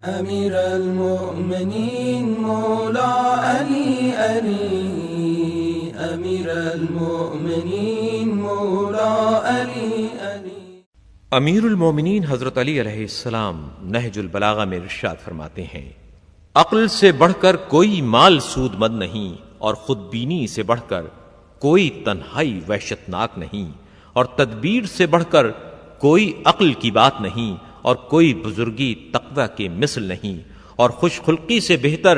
امیر المؤمنین مولا علی علی، امیر المؤمنین مولا علی علی۔ امیر المومنین حضرت علی علیہ السلام نہج البلاغہ میں ارشاد فرماتے ہیں، عقل سے بڑھ کر کوئی مال سود مند نہیں، اور خود بینی سے بڑھ کر کوئی تنہائی وحشت ناک نہیں، اور تدبیر سے بڑھ کر کوئی عقل کی بات نہیں، اور کوئی بزرگی تقوی کے مثل نہیں، اور خوش خلقی سے بہتر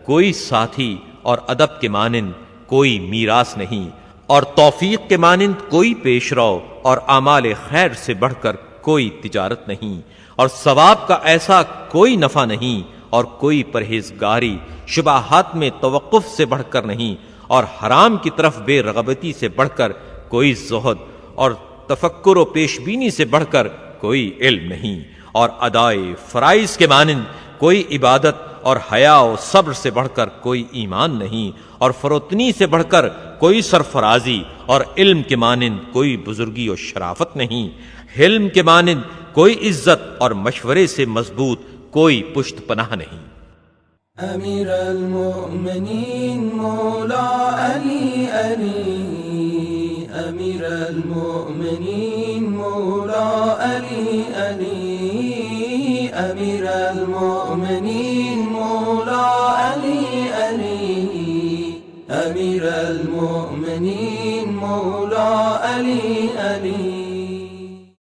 کوئی ساتھی، اور ادب کے مانند کوئی میراث نہیں، اور توفیق کے مانند کوئی پیش رو، اور اعمال خیر سے بڑھ کر کوئی تجارت نہیں، اور ثواب کا ایسا کوئی نفع نہیں، اور کوئی پرہیزگاری شبہات میں توقف سے بڑھ کر نہیں، اور حرام کی طرف بے رغبتی سے بڑھ کر کوئی زہد، اور تفکر و پیش بینی سے بڑھ کر کوئی علم نہیں، اور ادائے فرائض کے مانند کوئی عبادت، اور حیا و صبر سے بڑھ کر کوئی ایمان نہیں، اور فروتنی سے بڑھ کر کوئی سرفرازی، اور علم کے مانند کوئی بزرگی و شرافت نہیں، حلم کے مانند کوئی عزت، اور مشورے سے مضبوط کوئی پشت پناہ نہیں۔ امیر المؤمنین مولا علی علی، امیر المؤمنین مولا علی علی، امیر المؤمنین مولا علی علی، امیر المؤمنین مولا علی علی۔